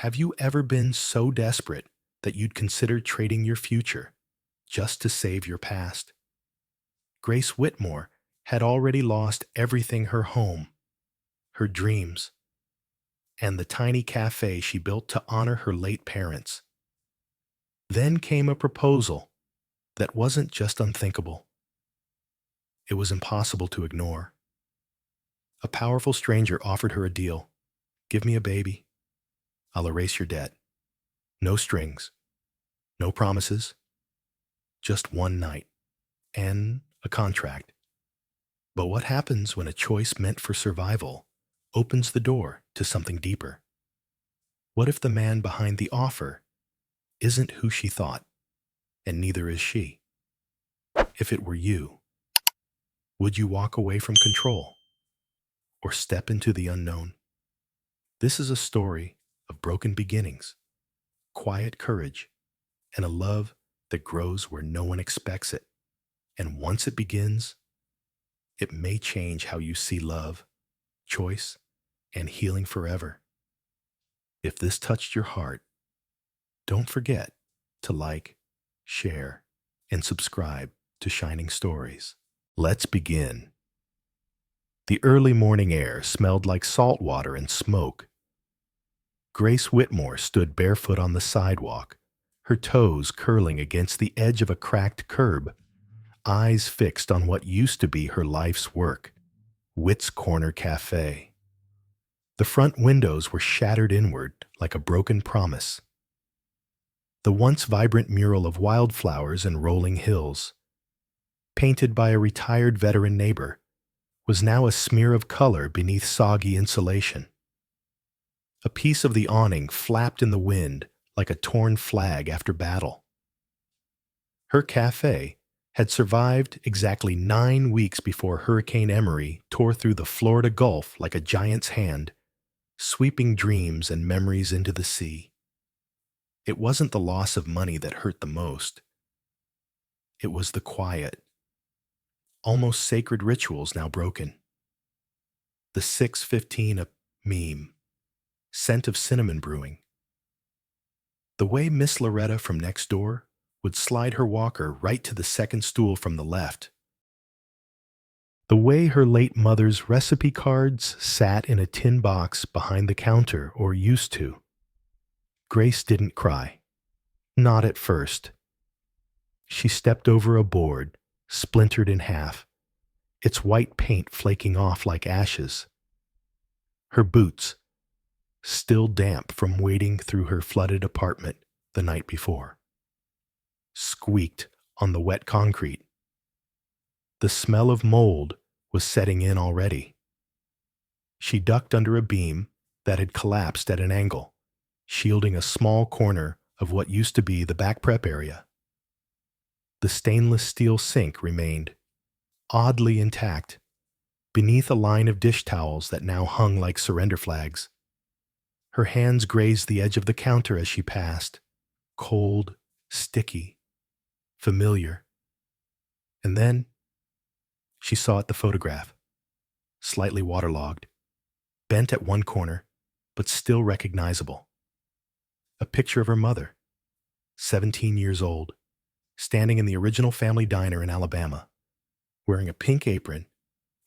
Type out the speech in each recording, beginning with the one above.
Have you ever been so desperate that you'd consider trading your future just to save your past? Grace Whitmore had already lost everything: her home, her dreams, and the tiny cafe she built to honor her late parents. Then came a proposal that wasn't just unthinkable, it was impossible to ignore. A powerful stranger offered her a deal. Give me a baby, I'll erase your debt. No strings, no promises, just one night and a contract. But what happens when a choice meant for survival opens the door to something deeper? What if the man behind the offer isn't who she thought, and neither is she? If it were you, would you walk away from control or step into the unknown? This is a story of broken beginnings, quiet courage, and a love that grows where no one expects it. And once it begins, it may change how you see love, choice, and healing forever. If this touched your heart, don't forget to like, share, and subscribe to Shining Stories. Let's begin. The early morning air smelled like salt water and smoke. Grace Whitmore stood barefoot on the sidewalk, her toes curling against the edge of a cracked curb, eyes fixed on what used to be her life's work, Witt's Corner Cafe. The front windows were shattered inward like a broken promise. The once vibrant mural of wildflowers and rolling hills, painted by a retired veteran neighbor, was now a smear of color beneath soggy insulation. A piece of the awning flapped in the wind like a torn flag after battle. Her cafe had survived exactly 9 weeks before Hurricane Emery tore through the Florida Gulf like a giant's hand, sweeping dreams and memories into the sea. It wasn't the loss of money that hurt the most. It was the quiet, almost sacred rituals now broken. The 6:15 a meme, scent of cinnamon brewing. The way Miss Loretta from next door would slide her walker right to the second stool from the left. The way her late mother's recipe cards sat in a tin box behind the counter, or used to. Grace didn't cry. Not at first. She stepped over a board, splintered in half, its white paint flaking off like ashes. Her boots, still damp from wading through her flooded apartment the night before, squeaked on the wet concrete. The smell of mold was setting in already. She ducked under a beam that had collapsed at an angle, shielding a small corner of what used to be the back prep area. The stainless steel sink remained, oddly intact, beneath a line of dish towels that now hung like surrender flags. Her hands grazed the edge of the counter as she passed, cold, sticky, familiar. And then she saw at the photograph, slightly waterlogged, bent at one corner, but still recognizable. A picture of her mother, 17 years old, standing in the original family diner in Alabama, wearing a pink apron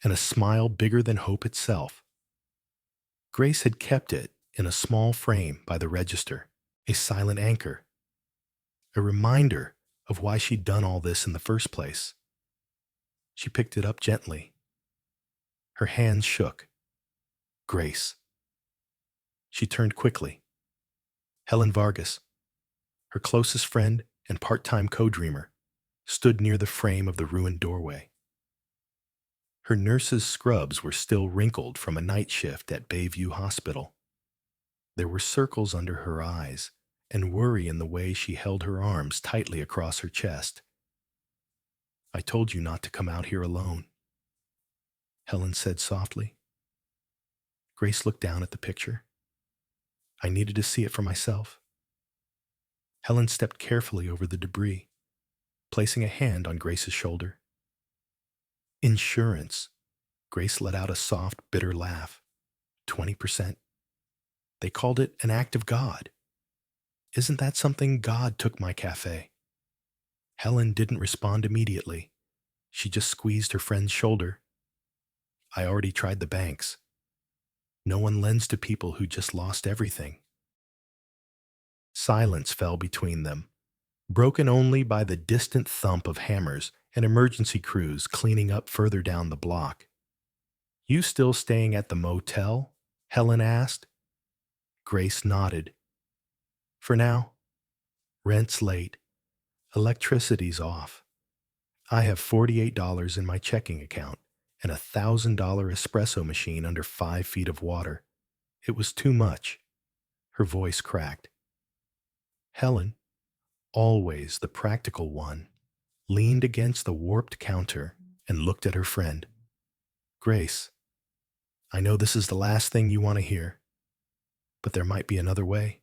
and a smile bigger than hope itself. Grace had kept it in a small frame by the register, a silent anchor, a reminder of why she'd done all this in the first place. She picked it up gently. Her hands shook. Grace. She turned quickly. Helen Vargas, her closest friend and part-time co-dreamer, stood near the frame of the ruined doorway. Her nurse's scrubs were still wrinkled from a night shift at Bayview Hospital. There were circles under her eyes and worry in the way she held her arms tightly across her chest. "I told you not to come out here alone," Helen said softly. Grace looked down at the picture. "I needed to see it for myself." Helen stepped carefully over the debris, placing a hand on Grace's shoulder. "Insurance." Grace let out a soft, bitter laugh. 20%. They called it an act of God. Isn't that something? God took my cafe? Helen didn't respond immediately. She just squeezed her friend's shoulder. I already tried the banks. No one lends to people who just lost everything. Silence fell between them, broken only by the distant thump of hammers and emergency crews cleaning up further down the block. You still staying at the motel? Helen asked. Grace nodded. For now. Rent's late. Electricity's off. I have $48 in my checking account and a $1,000 espresso machine under 5 feet of water. It was too much. Her voice cracked. Helen, always the practical one, leaned against the warped counter and looked at her friend. Grace, I know this is the last thing you want to hear, but there might be another way.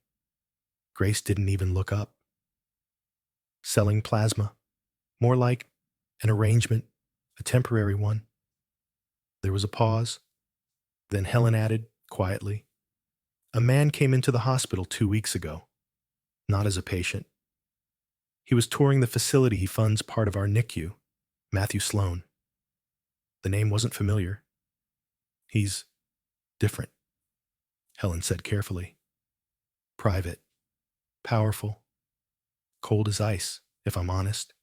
Grace didn't even look up. Selling plasma, more like an arrangement, a temporary one. There was a pause. Then Helen added, quietly, a man came into the hospital 2 weeks ago, not as a patient. He was touring the facility he funds part of our NICU, Matthew Sloan. The name wasn't familiar. He's different, Helen said carefully. Private, powerful, cold as ice, if I'm honest.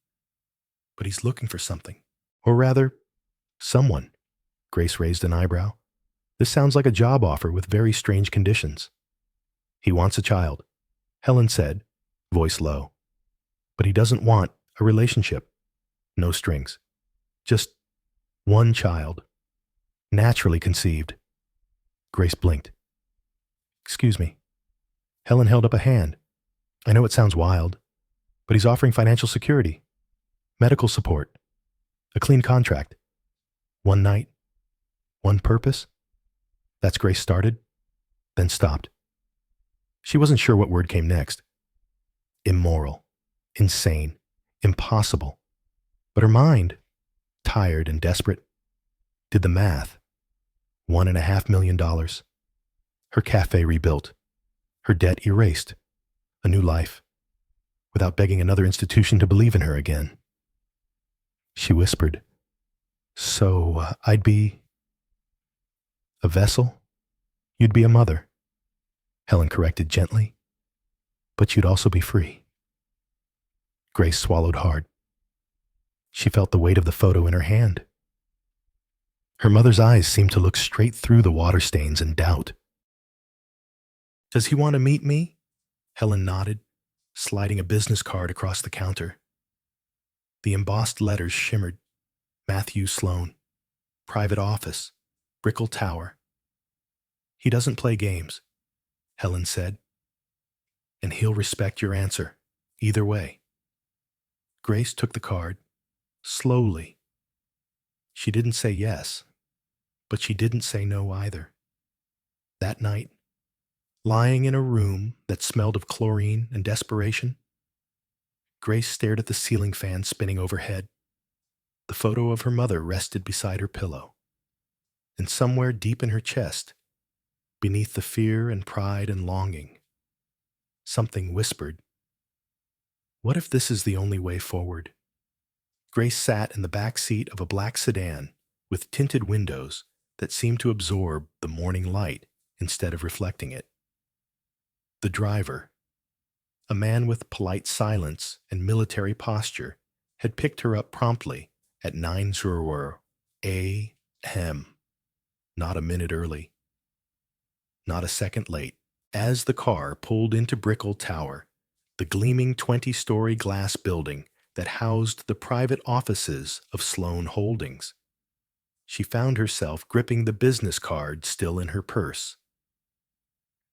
But he's looking for something. Or rather, someone. Grace raised an eyebrow. This sounds like a job offer with very strange conditions. He wants a child, Helen said, voice low. But he doesn't want a relationship. No strings. Just one child. Naturally conceived. Grace blinked. Excuse me. Helen held up a hand. I know it sounds wild, but he's offering financial security, medical support, a clean contract, one night, one purpose. That's Grace started, then stopped. She wasn't sure what word came next. Immoral, insane, impossible. But her mind, tired and desperate, did the math. $1.5 million. Her cafe rebuilt. Her debt erased. A new life. Without begging another institution to believe in her again. She whispered, So I'd be a vessel? You'd be a mother. Helen corrected gently. But you'd also be free. Grace swallowed hard. She felt the weight of the photo in her hand. Her mother's eyes seemed to look straight through the water stains in doubt. Does he want to meet me? Helen nodded, sliding a business card across the counter. The embossed letters shimmered. Matthew Sloan, private office, Brickell Tower. He doesn't play games, Helen said. And he'll respect your answer, either way. Grace took the card, slowly. She didn't say yes, but she didn't say no either. That night, lying in a room that smelled of chlorine and desperation, Grace stared at the ceiling fan spinning overhead. The photo of her mother rested beside her pillow. And somewhere deep in her chest, beneath the fear and pride and longing, something whispered, what if this is the only way forward? Grace sat in the back seat of a black sedan with tinted windows that seemed to absorb the morning light instead of reflecting it. The driver, a man with polite silence and military posture, had picked her up promptly at 9:00 a.m., not a minute early, not a second late. As the car pulled into Brickell Tower, the gleaming 20-story glass building that housed the private offices of Sloan Holdings, she found herself gripping the business card still in her purse.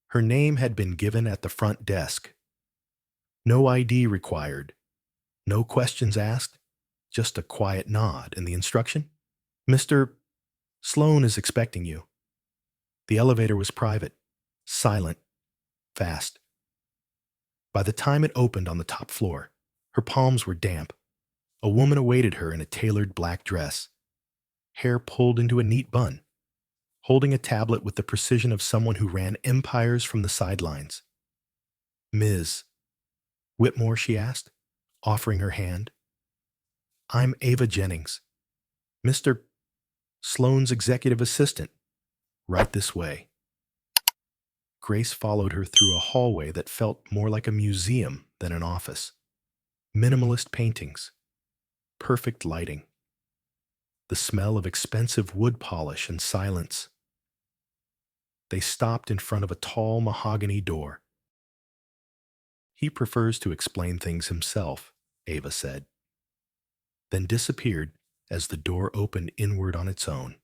Her name had been given at the front desk. No ID required, no questions asked, just a quiet nod and the instruction, Mr. Sloan is expecting you. The elevator was private, silent, fast. By the time it opened on the top floor, her palms were damp. A woman awaited her in a tailored black dress, hair pulled into a neat bun, holding a tablet with the precision of someone who ran empires from the sidelines. "Ms. Whitmore," she asked, offering her hand. "I'm Ava Jennings, Mr. Sloane's executive assistant. Right this way." Grace followed her through a hallway that felt more like a museum than an office. Minimalist paintings, perfect lighting, the smell of expensive wood polish and silence. They stopped in front of a tall mahogany door. "He prefers to explain things himself," Ava said, then disappeared as the door opened inward on its own.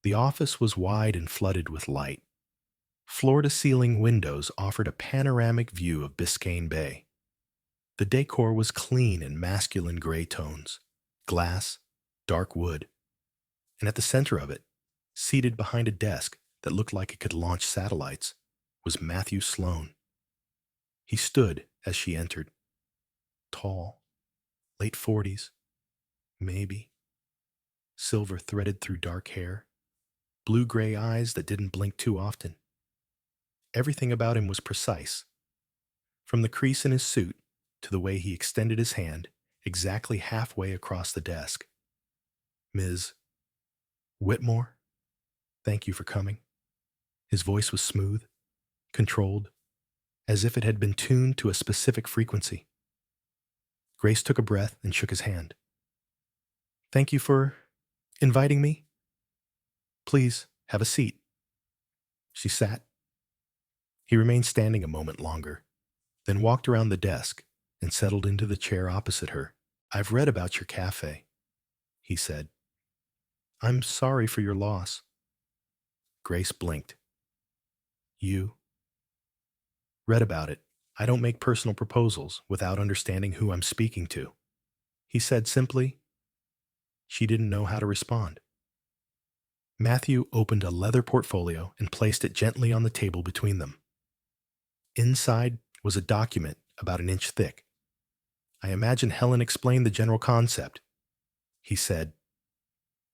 The office was wide and flooded with light. Floor-to-ceiling windows offered a panoramic view of Biscayne Bay. The decor was clean in masculine gray tones, glass, dark wood, and at the center of it, seated behind a desk that looked like it could launch satellites, was Matthew Sloane. He stood as she entered, tall, late 40s, maybe, silver threaded through dark hair, blue-gray eyes that didn't blink too often. Everything about him was precise, from the crease in his suit to the way he extended his hand exactly halfway across the desk. "Ms. Whitmore, thank you for coming." His voice was smooth, controlled, as if it had been tuned to a specific frequency. Grace took a breath and shook his hand. "Thank you for inviting me. Please, have a seat." She sat. He remained standing a moment longer, then walked around the desk and settled into the chair opposite her. "I've read about your cafe," he said. "I'm sorry for your loss." Grace blinked. "You read about it. I don't make personal proposals without understanding who I'm speaking to," he said simply. She didn't know how to respond. Matthew opened a leather portfolio and placed it gently on the table between them. Inside was a document about an inch thick. "I imagine Helen explained the general concept," he said.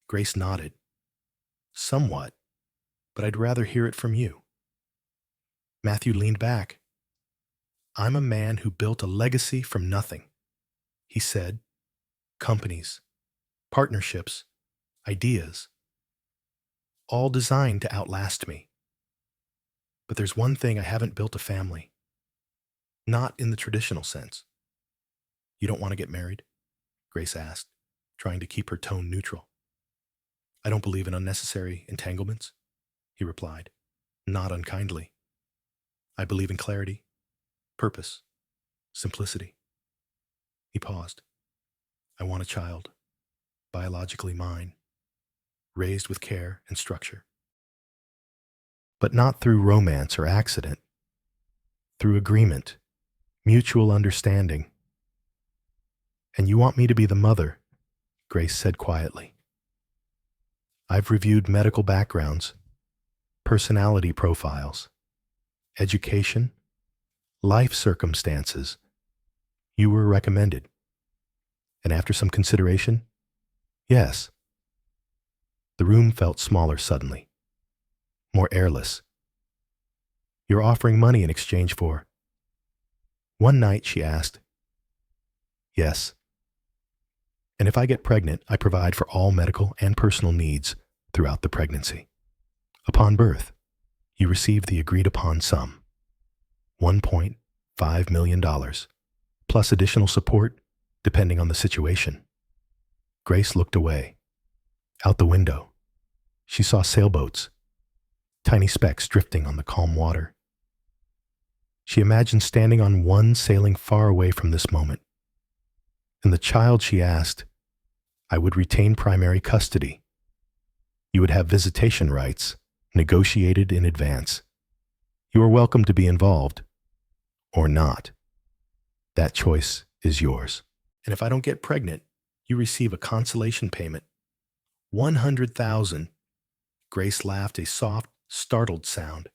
Grace nodded. "Somewhat, but I'd rather hear it from you." Matthew leaned back. "I'm a man who built a legacy from nothing," he said. "Companies, partnerships, ideas, all designed to outlast me. But there's one thing: I haven't built a family. Not in the traditional sense." "You don't want to get married?" Grace asked, trying to keep her tone neutral. "I don't believe in unnecessary entanglements," he replied, not unkindly. "I believe in clarity, purpose, simplicity." He paused. "I want a child, biologically mine, raised with care and structure. But not through romance or accident, through agreement, mutual understanding." "And you want me to be the mother," Grace said quietly. "I've reviewed medical backgrounds, personality profiles, education, life circumstances. You were recommended. And after some consideration, yes." The room felt smaller suddenly, more airless. "You're offering money in exchange for—" "One night," she asked. "Yes. And if I get pregnant, I provide for all medical and personal needs throughout the pregnancy. Upon birth, you receive the agreed-upon sum, $1.5 million, plus additional support depending on the situation." Grace looked away. Out the window, she saw sailboats, tiny specks drifting on the calm water. She imagined standing on one sailing far away from this moment. And the child, she asked, "I would retain primary custody. You would have visitation rights, negotiated in advance. You are welcome to be involved, or not. That choice is yours. And if I don't get pregnant, you receive a consolation payment. 100,000. Grace laughed, a soft, startled sound.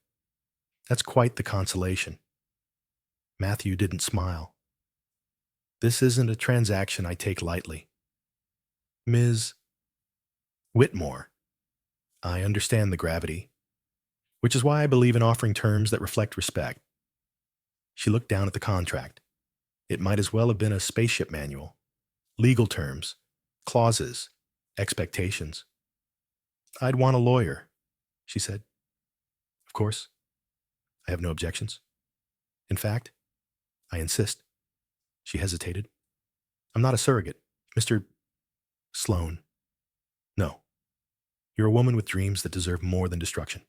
"That's quite the consolation." Matthew didn't smile. "This isn't a transaction I take lightly. Ms. Whitmore, I understand the gravity, which is why I believe in offering terms that reflect respect. She looked down at the contract. It might as well have been a spaceship manual. Legal terms, clauses, expectations. I'd want a lawyer, she said. Of course, I have no objections. In fact, I insist. She hesitated. I'm not a surrogate, Mr. Sloan. No, you're a woman with dreams that deserve more than destruction.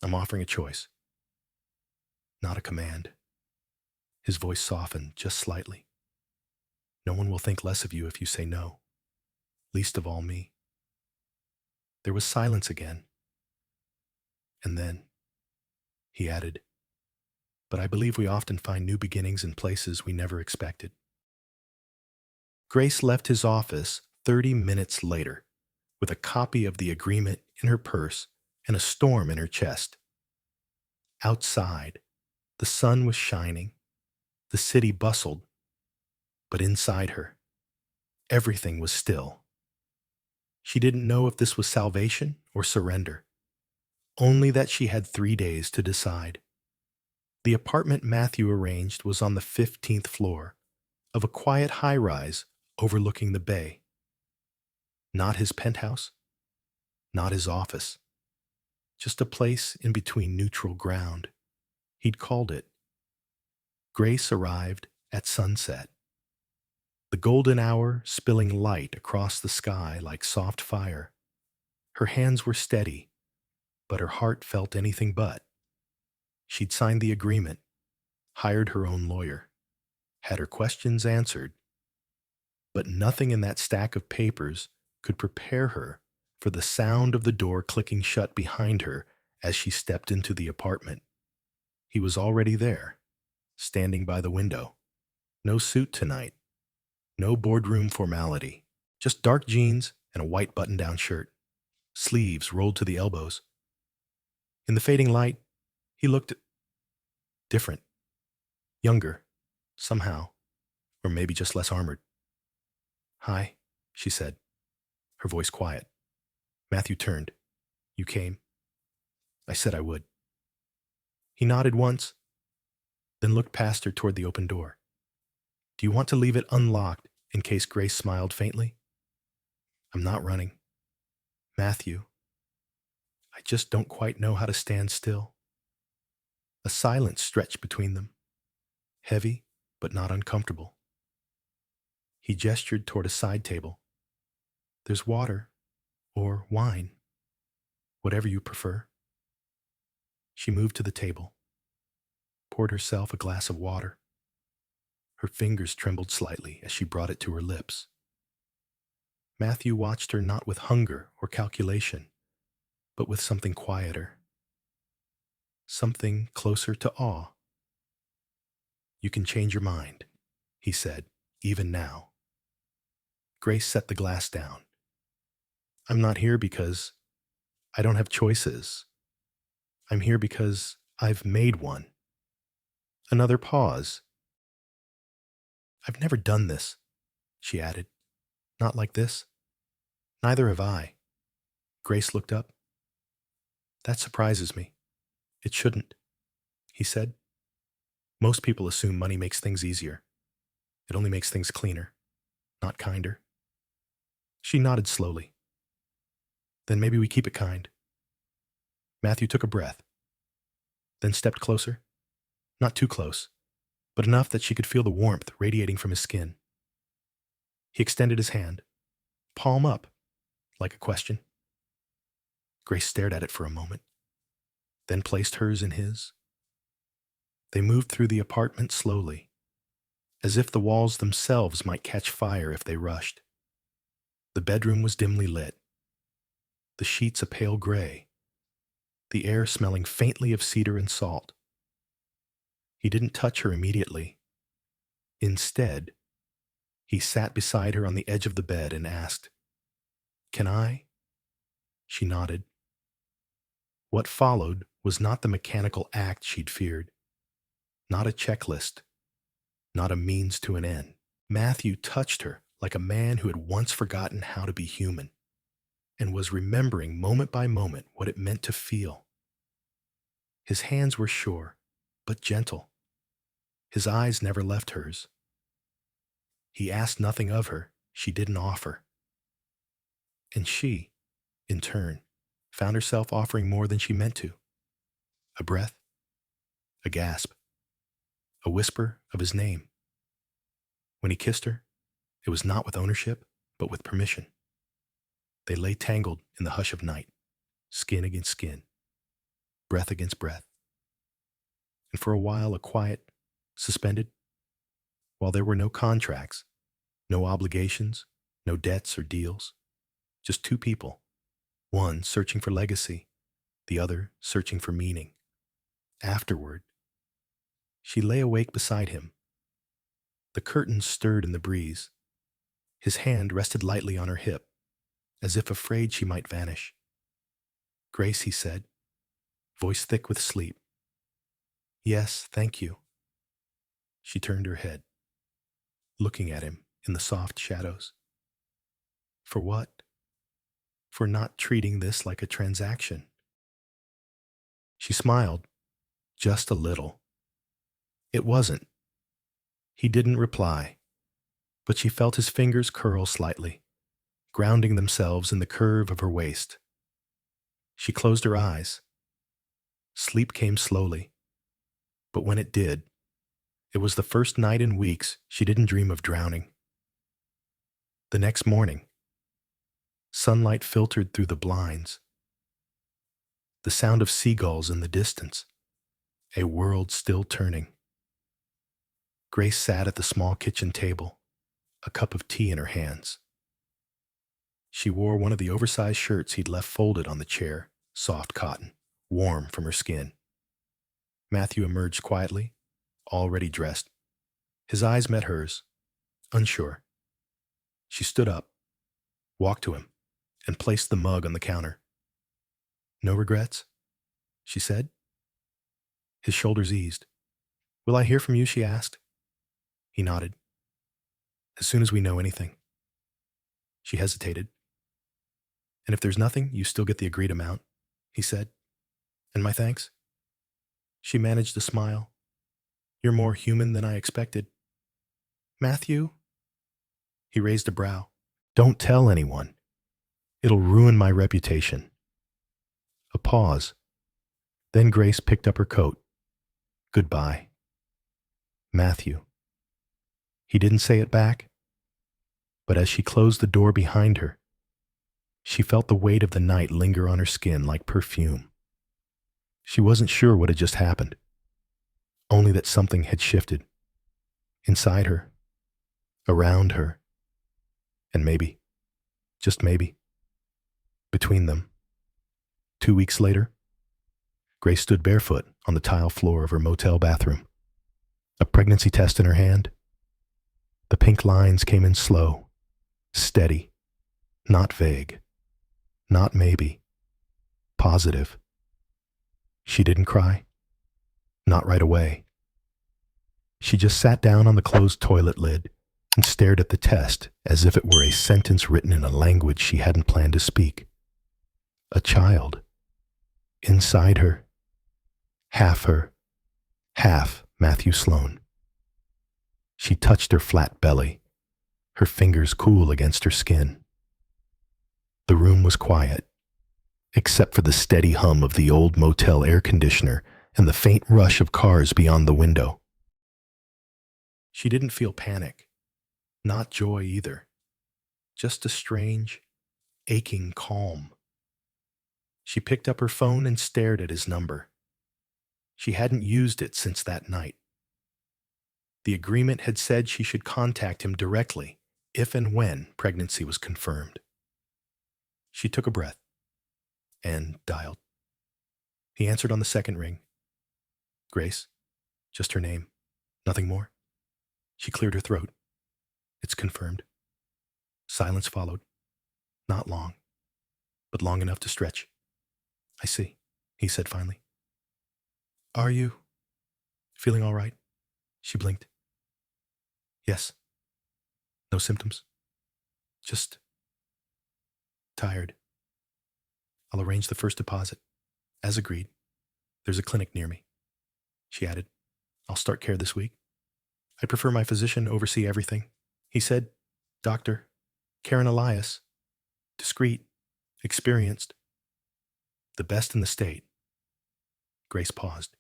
I'm offering a choice, not a command. His voice softened just slightly. No one will think less of you if you say no, least of all me. There was silence again. And then, he added, but I believe we often find new beginnings in places we never expected. Grace left his office 30 minutes later with a copy of the agreement in her purse and a storm in her chest. Outside, the sun was shining, the city bustled, but inside her, everything was still. She didn't know if this was salvation or surrender, only that she had 3 days to decide. The apartment Matthew arranged was on the 15th floor of a quiet high-rise overlooking the bay. Not his penthouse, not his office, just a place in between neutral ground. He'd called it. Grace arrived at sunset, the golden hour spilling light across the sky like soft fire. Her hands were steady, but her heart felt anything but. She'd signed the agreement, hired her own lawyer, had her questions answered, but nothing in that stack of papers could prepare her for the sound of the door clicking shut behind her as she stepped into the apartment. He was already there, standing by the window. No suit tonight, no boardroom formality, just dark jeans and a white button-down shirt, sleeves rolled to the elbows. In the fading light, he looked different, younger, somehow, or maybe just less armored. Hi, she said, her voice quiet. Matthew turned. You came? I said I would. He nodded once, then looked past her toward the open door. Do you want to leave it unlocked in case Grace smiled faintly? I'm not running. Matthew, I just don't quite know how to stand still. A silence stretched between them, heavy but not uncomfortable. He gestured toward a side table. There's water, or wine, whatever you prefer. She moved to the table, poured herself a glass of water. Her fingers trembled slightly as she brought it to her lips. Matthew watched her not with hunger or calculation, but with something quieter, something closer to awe. You can change your mind, he said, even now. Grace set the glass down. I'm not here because I don't have choices. I'm here because I've made one. Another pause. I've never done this, she added. Not like this. Neither have I. Grace looked up. That surprises me. It shouldn't, he said. Most people assume money makes things easier. It only makes things cleaner, not kinder. She nodded slowly. Then maybe we keep it kind. Matthew took a breath, then stepped closer. Not too close, but enough that she could feel the warmth radiating from his skin. He extended his hand, palm up, like a question. Grace stared at it for a moment, then placed hers in his. They moved through the apartment slowly, as if the walls themselves might catch fire if they rushed. The bedroom was dimly lit, the sheets a pale gray, the air smelling faintly of cedar and salt. He didn't touch her immediately. Instead, he sat beside her on the edge of the bed and asked, Can I? She nodded. What followed was not the mechanical act she'd feared, not a checklist, not a means to an end. Matthew touched her like a man who had once forgotten how to be human. and was remembering moment by moment what it meant to feel. His hands were sure, but gentle. His eyes never left hers. He asked nothing of her she didn't offer. And she, in turn, found herself offering more than she meant to. A breath, a gasp, a whisper of his name. When he kissed her, it was not with ownership, but with permission. They lay tangled in the hush of night, skin against skin, breath against breath. And for a while, a quiet, suspended, while there were no contracts, no obligations, no debts or deals, just two people, one searching for legacy, the other searching for meaning. Afterward, she lay awake beside him. The curtains stirred in the breeze. His hand rested lightly on her hip, as if afraid she might vanish. "Grace," he said, voice thick with sleep. "Yes, thank you." She turned her head, looking at him in the soft shadows. For what? For not treating this like a transaction. She smiled, just a little. It wasn't. He didn't reply, but she felt his fingers curl slightly, grounding themselves in the curve of her waist. She closed her eyes. Sleep came slowly, but when it did, it was the first night in weeks she didn't dream of drowning. The next morning, sunlight filtered through the blinds. The sound of seagulls in the distance, a world still turning. Grace sat at the small kitchen table, a cup of tea in her hands. She wore one of the oversized shirts he'd left folded on the chair, soft cotton, warm from her skin. Matthew emerged quietly, already dressed. His eyes met hers, unsure. She stood up, walked to him, and placed the mug on the counter. "No regrets?" she said. His shoulders eased. "Will I hear from you?" she asked. He nodded. "As soon as we know anything." She hesitated. "And if there's nothing, you still get the agreed amount," he said. "And my thanks?" She managed a smile. "You're more human than I expected." "Matthew?" He raised a brow. "Don't tell anyone. It'll ruin my reputation." A pause. Then Grace picked up her coat. "Goodbye." "Matthew." He didn't say it back, but as she closed the door behind her, she felt the weight of the night linger on her skin like perfume. She wasn't sure what had just happened, only that something had shifted. Inside her, around her, and maybe, just maybe, between them. 2 weeks later, Grace stood barefoot on the tile floor of her motel bathroom, a pregnancy test in her hand. The pink lines came in slow, steady, not vague, not maybe, positive. She didn't cry, not right away. She just sat down on the closed toilet lid and stared at the test as if it were a sentence written in a language she hadn't planned to speak. A child. Inside her. Her. Half Matthew Sloan. She touched her flat belly, her fingers cool against her skin. The room was quiet, except for the steady hum of the old motel air conditioner and the faint rush of cars beyond the window. She didn't feel panic, not joy either, just a strange, aching calm. She picked up her phone and stared at his number. She hadn't used it since that night. The agreement had said she should contact him directly if and when pregnancy was confirmed. She took a breath and dialed. He answered on the second ring. "Grace," just her name, nothing more. She cleared her throat. "It's confirmed." Silence followed. Not long, but long enough to stretch. "I see," he said finally. "Are you feeling all right?" She blinked. "Yes." "No symptoms?" "Just tired." I'll arrange the first deposit. As agreed. There's a clinic near me. She added, I'll start care this week. I prefer my physician oversee everything. He said, Dr. Karen Elias. Discreet, experienced, the best in the state. Grace paused.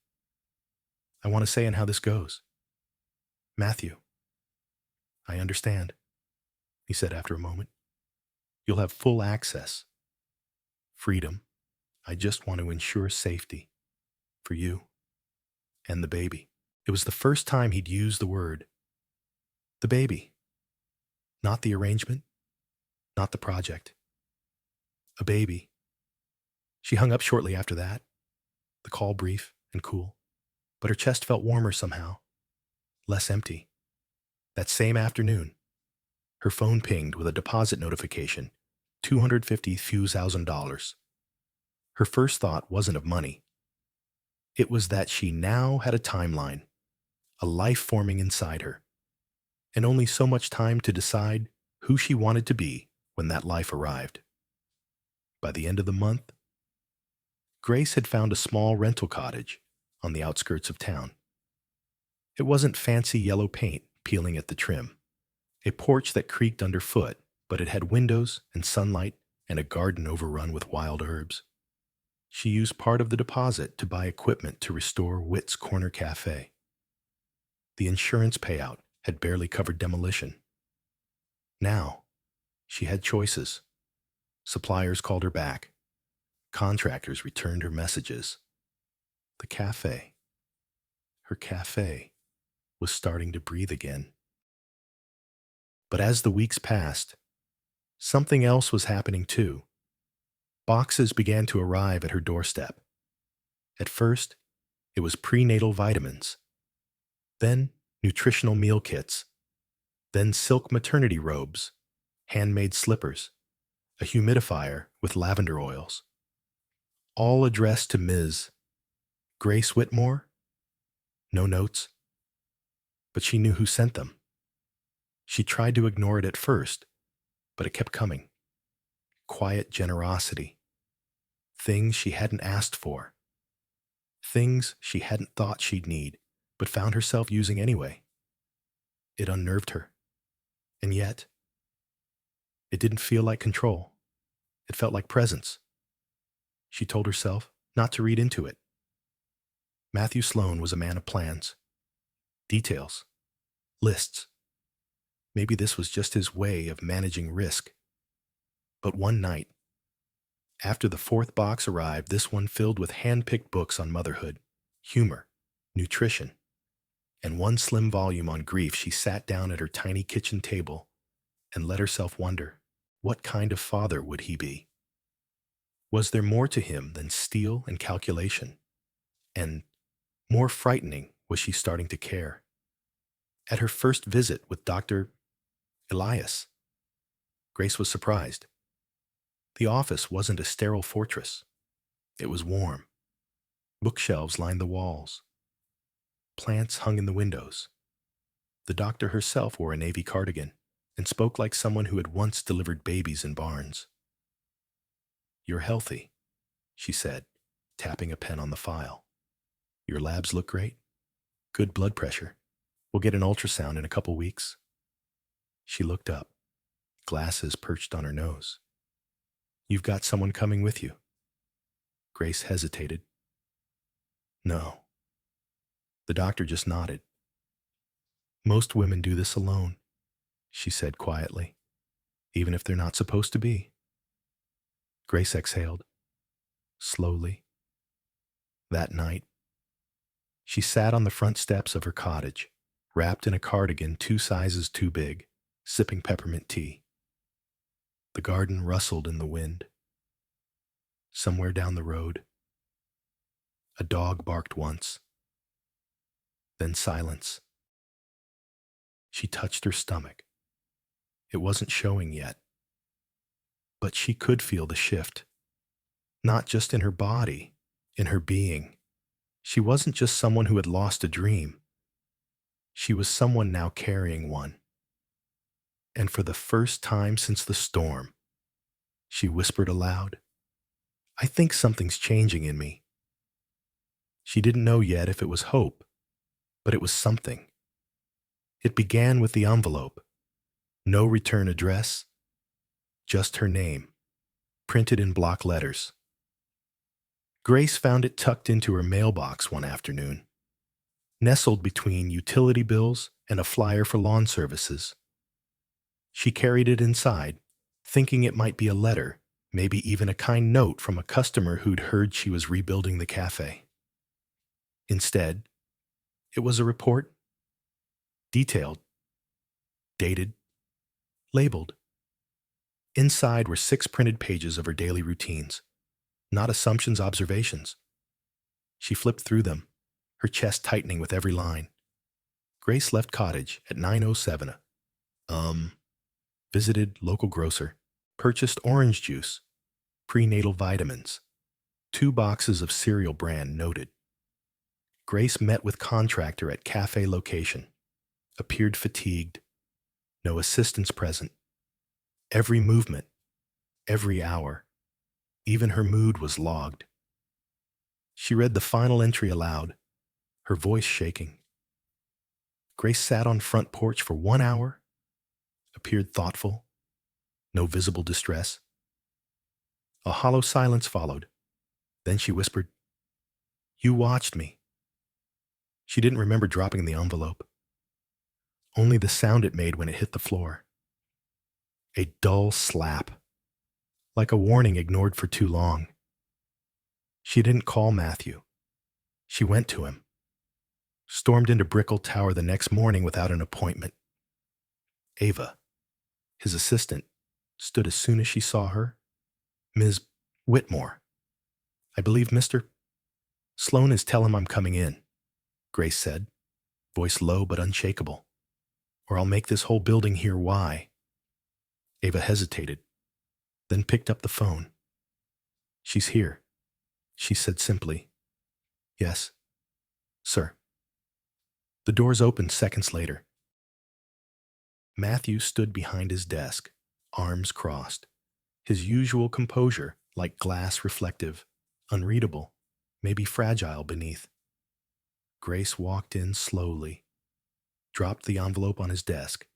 I want to say in how this goes. Matthew. I understand, he said after a moment. You'll have full access. Freedom. I just want to ensure safety. For you. And the baby. It was the first time he'd used the word. The baby. Not the arrangement. Not the project. A baby. She hung up shortly after that. The call brief and cool. But her chest felt warmer somehow. Less empty. That same afternoon, her phone pinged with a deposit notification, $250,000. Her first thought wasn't of money. It was that she now had a timeline, a life forming inside her, and only so much time to decide who she wanted to be when that life arrived. By the end of the month, Grace had found a small rental cottage on the outskirts of town. It wasn't fancy yellow paint peeling at the trim, a porch that creaked underfoot, but it had windows and sunlight and a garden overrun with wild herbs. She used part of the deposit to buy equipment to restore Witt's Corner Cafe. The insurance payout had barely covered demolition. Now, she had choices. Suppliers called her back. Contractors returned her messages. The cafe, her cafe, was starting to breathe again. But as the weeks passed, something else was happening too. Boxes began to arrive at her doorstep. At first, it was prenatal vitamins, then nutritional meal kits, then silk maternity robes, handmade slippers, a humidifier with lavender oils, all addressed to Ms. Grace Whitmore? No notes. But she knew who sent them. She tried to ignore it at first, but it kept coming. Quiet generosity. Things she hadn't asked for. Things she hadn't thought she'd need, but found herself using anyway. It unnerved her. And yet, it didn't feel like control. It felt like presence. She told herself not to read into it. Matthew Sloan was a man of plans. Details. Lists. Maybe this was just his way of managing risk. But one night, after the fourth box arrived, this one filled with hand-picked books on motherhood, humor, nutrition, and one slim volume on grief, she sat down at her tiny kitchen table and let herself wonder, what kind of father would he be? Was there more to him than steel and calculation? And more frightening, was she starting to care? At her first visit with Dr. Elias, Grace was surprised. The office wasn't a sterile fortress. It was warm. Bookshelves lined the walls. Plants hung in the windows. The doctor herself wore a navy cardigan and spoke like someone who had once delivered babies in barns. You're healthy, she said, tapping a pen on the file. Your labs look great. Good blood pressure. We'll get an ultrasound in a couple weeks. She looked up, glasses perched on her nose. You've got someone coming with you. Grace hesitated. No. The doctor just nodded. Most women do this alone, she said quietly, even if they're not supposed to be. Grace exhaled, slowly. That night, she sat on the front steps of her cottage, wrapped in a cardigan 2 sizes too big, sipping peppermint tea. The garden rustled in the wind. Somewhere down the road, a dog barked once. Then silence. She touched her stomach. It wasn't showing yet. But she could feel the shift. Not just in her body, in her being. She wasn't just someone who had lost a dream. She was someone now carrying one. And for the first time since the storm, she whispered aloud, I think something's changing in me. She didn't know yet if it was hope, but it was something. It began with the envelope. No return address, just her name, printed in block letters. Grace found it tucked into her mailbox one afternoon, nestled between utility bills and a flyer for lawn services. She carried it inside, thinking it might be a letter, maybe even a kind note from a customer who'd heard she was rebuilding the cafe. Instead, it was a report, detailed, dated, labeled. Inside were 6 printed pages of her daily routines, not assumptions, observations. She flipped through them, her chest tightening with every line. Grace left cottage at 9:07. Visited local grocer. Purchased orange juice. Prenatal vitamins. 2 boxes of cereal brand noted. Grace met with contractor at cafe location. Appeared fatigued. No assistants present. Every movement. Every hour. Even her mood was logged. She read the final entry aloud, her voice shaking. Grace sat on front porch for 1 hour, appeared thoughtful, no visible distress. A hollow silence followed. Then she whispered, "You watched me." She didn't remember dropping the envelope, only the sound it made when it hit the floor. A dull slap, like a warning ignored for too long. She didn't call Matthew. She went to him. Stormed into Brickell Tower the next morning without an appointment. Ava, his assistant, stood as soon as she saw her. "Ms. Whitmore, I believe Mr. Sloan is telling him I'm coming in," Grace said, voice low but unshakable. "Or I'll make this whole building hear why." Ava hesitated, then picked up the phone. "She's here," she said simply. "Yes, sir." The doors opened seconds later. Matthew stood behind his desk, arms crossed, his usual composure like glass reflective, unreadable, maybe fragile beneath. Grace walked in slowly, dropped the envelope on his desk.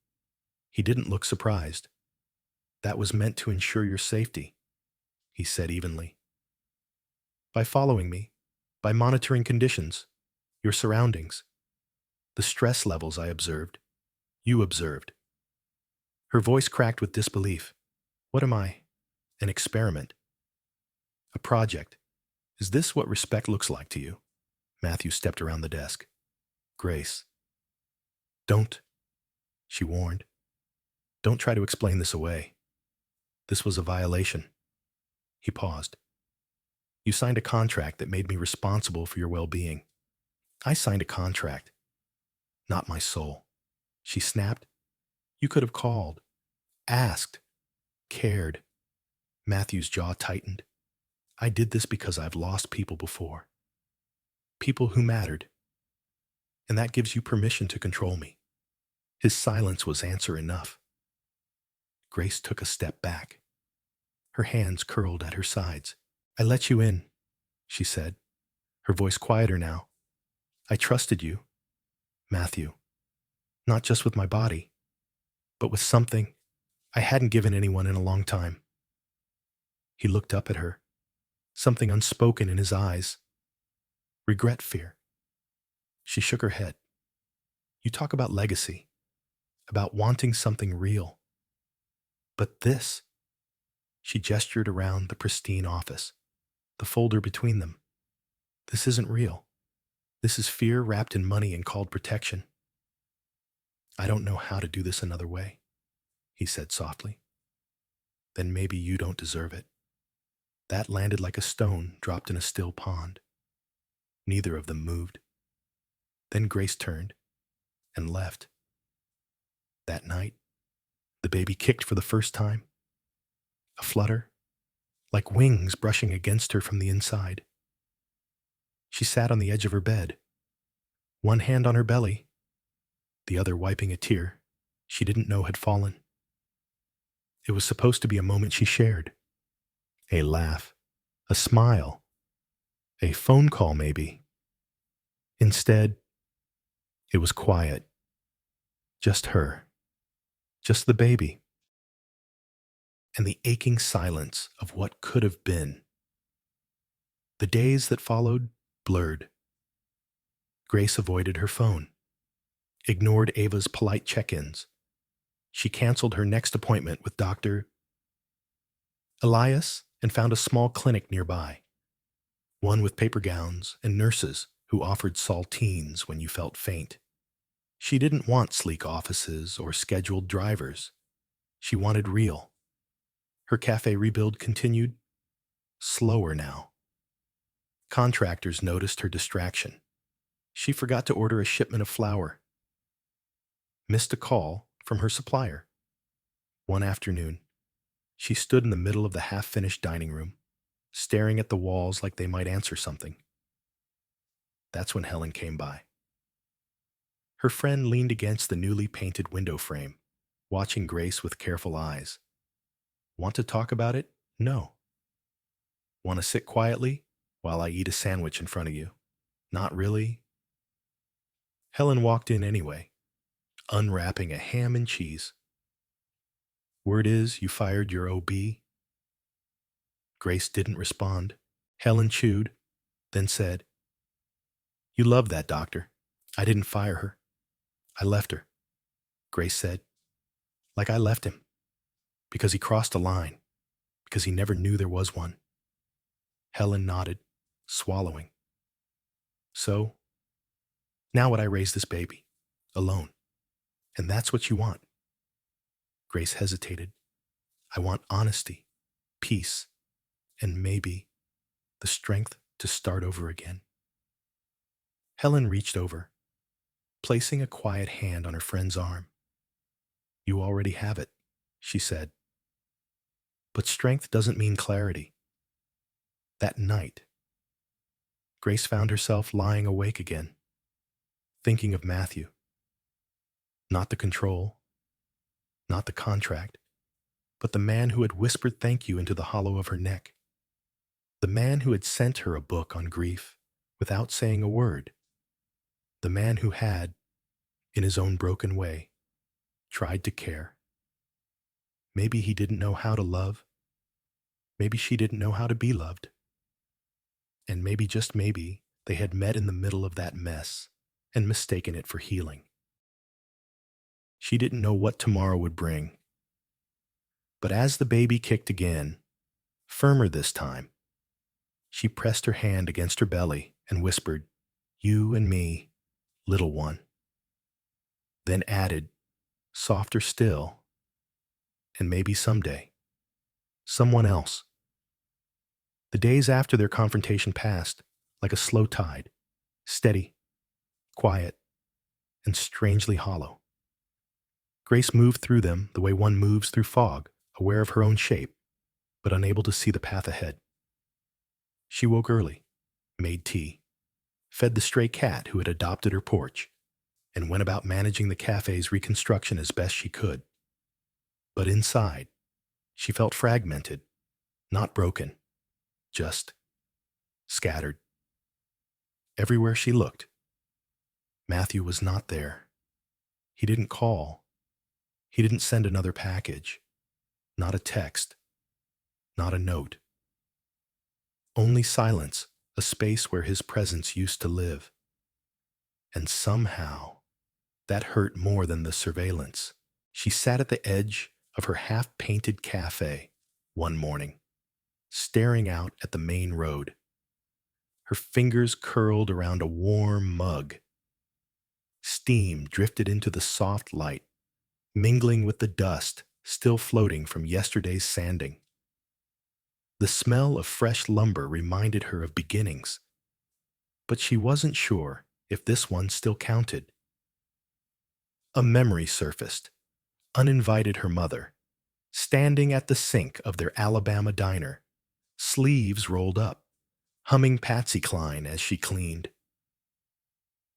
He didn't look surprised. "That was meant to ensure your safety," he said evenly. "By following me, by monitoring conditions, your surroundings, the stress levels I observed, you observed." Her voice cracked with disbelief. "What am I? An experiment? A project? Is this what respect looks like to you?" Matthew stepped around the desk. "Grace, don't," she warned. "Don't try to explain this away. This was a violation." He paused. "You signed a contract that made me responsible for your well-being." "I signed a contract, not my soul," she snapped. "You could have called, asked, cared." Matthew's jaw tightened. "I did this because I've lost people before. People who mattered. And that gives you permission to control me." His silence was answer enough. Grace took a step back. Her hands curled at her sides. "I let you in," she said, her voice quieter now. "I trusted you, Matthew, not just with my body, but with something I hadn't given anyone in a long time." He looked up at her, something unspoken in his eyes. Regret, fear. She shook her head. "You talk about legacy, about wanting something real. But this," she gestured around the pristine office, the folder between them. "This isn't real. This is fear wrapped in money and called protection." "I don't know how to do this another way," he said softly. "Then maybe you don't deserve it." That landed like a stone dropped in a still pond. Neither of them moved. Then Grace turned and left. That night, the baby kicked for the first time. A flutter, like wings brushing against her from the inside. She sat on the edge of her bed, one hand on her belly, the other wiping a tear she didn't know had fallen. It was supposed to be a moment she shared. A laugh, a smile, a phone call maybe. Instead, it was quiet, just her, just the baby, and the aching silence of what could have been. The days that followed blurred. Grace avoided her phone, ignored Ava's polite check-ins. She canceled her next appointment with Dr. Elias and found a small clinic nearby, one with paper gowns and nurses who offered saltines when you felt faint. She didn't want sleek offices or scheduled drivers. She wanted real. Her cafe rebuild continued, slower now. Contractors noticed her distraction. She forgot to order a shipment of flour. Missed a call from her supplier. One afternoon, she stood in the middle of the half-finished dining room, staring at the walls like they might answer something. That's when Helen came by. Her friend leaned against the newly painted window frame, watching Grace with careful eyes. Want to talk about it? No. Want to sit quietly while I eat a sandwich in front of you? Not really. Helen walked in anyway, unwrapping a ham and cheese. Word is you fired your OB? Grace didn't respond. Helen chewed, then said, You love that doctor. I didn't fire her. I left her. Grace said, Like I left him. Because he crossed a line. Because he never knew there was one. Helen nodded, swallowing. So, now would I raise this baby, alone? And that's what you want. Grace hesitated. I want honesty, peace, and maybe the strength to start over again. Helen reached over, placing a quiet hand on her friend's arm. You already have it, she said. But strength doesn't mean clarity. That night, Grace found herself lying awake again, thinking of Matthew. Not the control, not the contract, but the man who had whispered thank you into the hollow of her neck. The man who had sent her a book on grief without saying a word. The man who had, in his own broken way, tried to care. Maybe he didn't know how to love. Maybe she didn't know how to be loved. And maybe, just maybe, they had met in the middle of that mess and mistaken it for healing. She didn't know what tomorrow would bring. But as the baby kicked again, firmer this time, she pressed her hand against her belly and whispered, You and me, little one. Then added, softer still, and maybe someday, someone else. The days after their confrontation passed like a slow tide, steady, quiet, and strangely hollow. Grace moved through them the way one moves through fog, aware of her own shape, but unable to see the path ahead. She woke early, made tea, fed the stray cat who had adopted her porch, and went about managing the cafe's reconstruction as best she could. But inside, she felt fragmented, not broken, just scattered. Everywhere she looked, Matthew was not there. He didn't call. He didn't send another package. Not a text. Not a note. Only silence, a space where his presence used to live. And somehow, that hurt more than the surveillance. She sat at the edge of her half-painted cafe one morning, staring out at the main road. Her fingers curled around a warm mug. Steam drifted into the soft light, mingling with the dust still floating from yesterday's sanding. The smell of fresh lumber reminded her of beginnings, but she wasn't sure if this one still counted. A memory surfaced, uninvited her mother, standing at the sink of their Alabama diner, sleeves rolled up, humming Patsy Cline as she cleaned.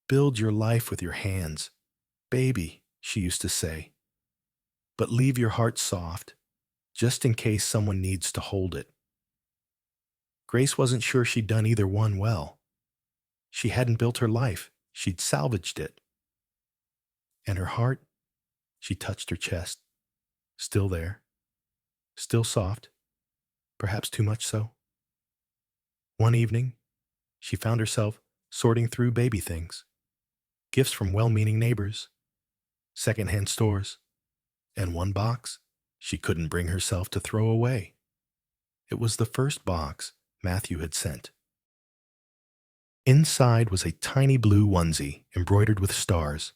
Build your life with your hands, baby, she used to say. But leave your heart soft, just in case someone needs to hold it. Grace wasn't sure she'd done either one well. She hadn't built her life, she'd salvaged it. And her heart, she touched her chest. Still there, still soft, perhaps too much so. One evening, she found herself sorting through baby things, gifts from well-meaning neighbors, secondhand stores, and one box she couldn't bring herself to throw away. It was the first box Matthew had sent. Inside was a tiny blue onesie embroidered with stars.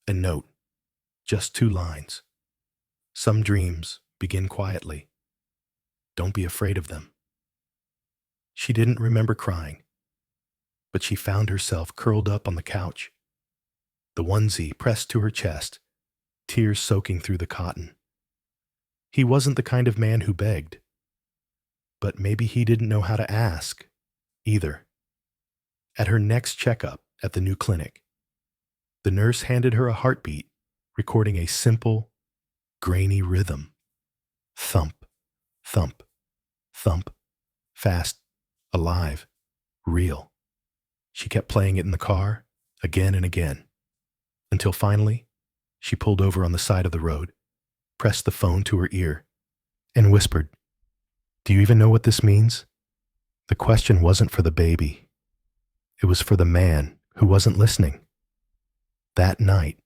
A note, just 2 lines. Some dreams begin quietly. Don't be afraid of them. She didn't remember crying, but she found herself curled up on the couch, the onesie pressed to her chest, tears soaking through the cotton. He wasn't the kind of man who begged, but maybe he didn't know how to ask either. At her next checkup at the new clinic, the nurse handed her a heartbeat recording a simple, grainy rhythm. Thump, thump, thump, fast, alive, real. She kept playing it in the car, again and again, until finally she pulled over on the side of the road, pressed the phone to her ear, and whispered, "Do you even know what this means?" The question wasn't for the baby. It was for the man who wasn't listening. That night,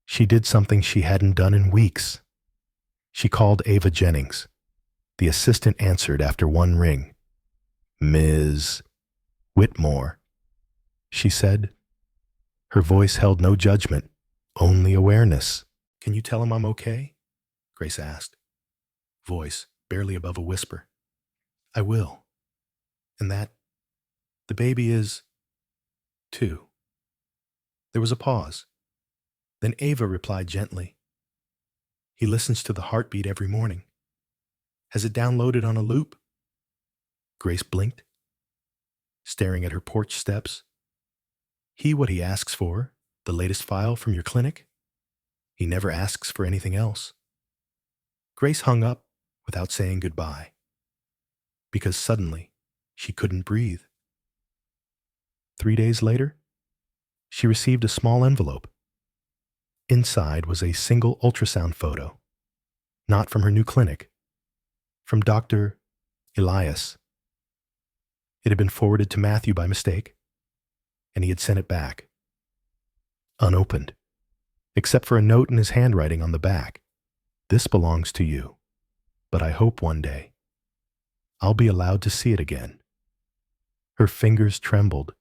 she did something she hadn't done in weeks. She called Ava Jennings. The assistant answered after one ring. "Ms. Whitmore," she said. Her voice held no judgment, only awareness. "Can you tell him I'm okay?" Grace asked. Voice barely above a whisper. "I will. And that the baby is, too." There was a pause. Then Ava replied gently, "He listens to the heartbeat every morning. Has it downloaded on a loop?" Grace blinked, staring at her porch steps. What he asks for, the latest file from your clinic? He never asks for anything else." Grace hung up without saying goodbye, because suddenly she couldn't breathe. 3 days later, she received a small envelope. Inside was a single ultrasound photo, not from her new clinic, from Dr. Elias. It had been forwarded to Matthew by mistake, and he had sent it back, unopened, except for a note in his handwriting on the back. "This belongs to you, but I hope one day I'll be allowed to see it again." Her fingers trembled,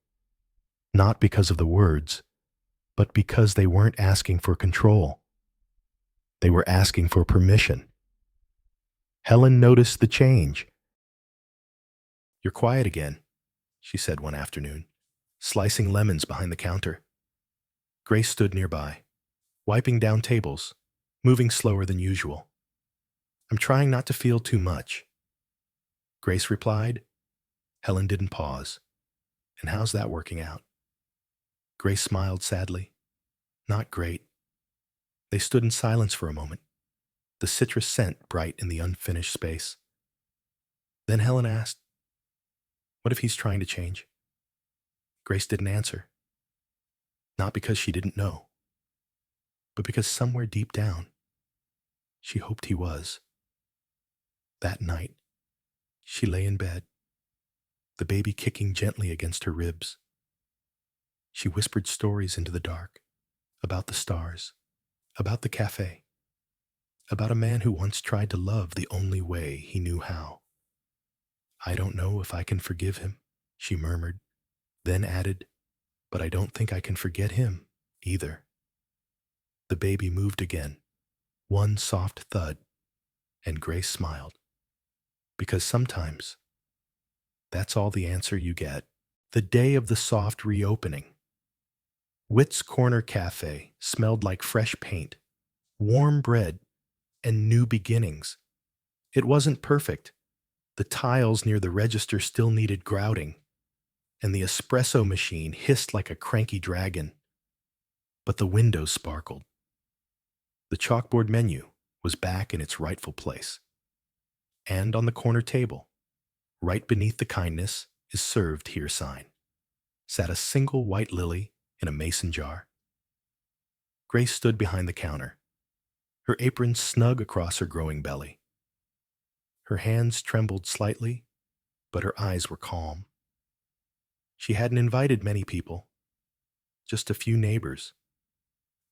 not because of the words, but because they weren't asking for control. They were asking for permission. Helen noticed the change. "You're quiet again," she said one afternoon, slicing lemons behind the counter. Grace stood nearby, wiping down tables, moving slower than usual. "I'm trying not to feel too much," Grace replied. Helen didn't pause. "And how's that working out?" Grace smiled sadly. "Not great." They stood in silence for a moment, the citrus scent bright in the unfinished space. Then Helen asked, "What if he's trying to change?" Grace didn't answer. Not because she didn't know, but because somewhere deep down, she hoped he was. That night, she lay in bed, the baby kicking gently against her ribs. She whispered stories into the dark, about the stars, about the cafe, about a man who once tried to love the only way he knew how. "I don't know if I can forgive him," she murmured, then added, "but I don't think I can forget him either." The baby moved again, one soft thud, and Grace smiled. Because sometimes, that's all the answer you get. The day of the soft reopening. Witt's Corner Cafe smelled like fresh paint, warm bread, and new beginnings. It wasn't perfect. The tiles near the register still needed grouting, and the espresso machine hissed like a cranky dragon. But the windows sparkled. The chalkboard menu was back in its rightful place. And on the corner table, Right beneath the kindness is served here sign sat a single white lily in a mason jar. Grace stood behind the counter, her apron snug across her growing belly. Her hands trembled slightly, but her eyes were calm. She hadn't invited many people, just a few neighbors,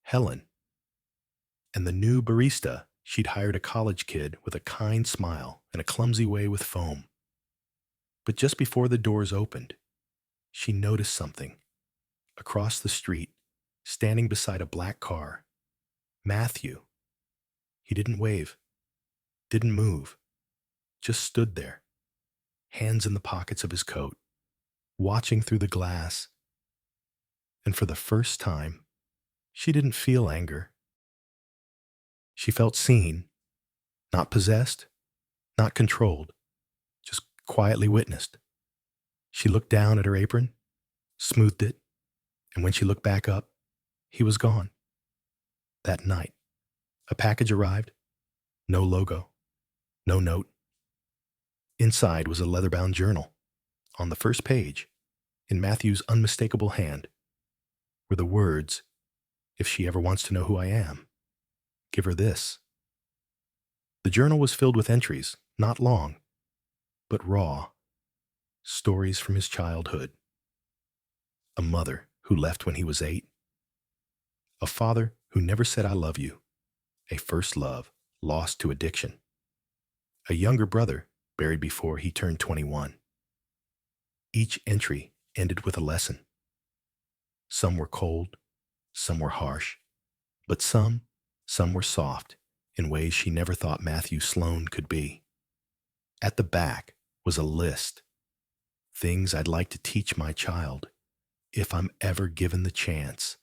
Helen, and the new barista she'd hired, a college kid with a kind smile and a clumsy way with foam. But just before the doors opened, she noticed something. Across the street, standing beside a black car, Matthew. He didn't wave, didn't move, just stood there, hands in the pockets of his coat, watching through the glass. And for the first time, she didn't feel anger. She felt seen, not possessed, not controlled, just quietly witnessed. She looked down at her apron, smoothed it, and when she looked back up, he was gone. That night, a package arrived, no logo, no note. Inside was a leather-bound journal. On the first page, in Matthew's unmistakable hand, were the words, "If she ever wants to know who I am, give her this." The journal was filled with entries, not long, but raw, stories from his childhood. A mother who left when he was 8. A father who never said "I love you." A first love lost to addiction. A younger brother buried before he turned 21. Each entry ended with a lesson. Some were cold, some were harsh, but some were soft in ways she never thought Matthew Sloan could be. At the back was a list. Things I'd like to teach my child, if I'm ever given the chance.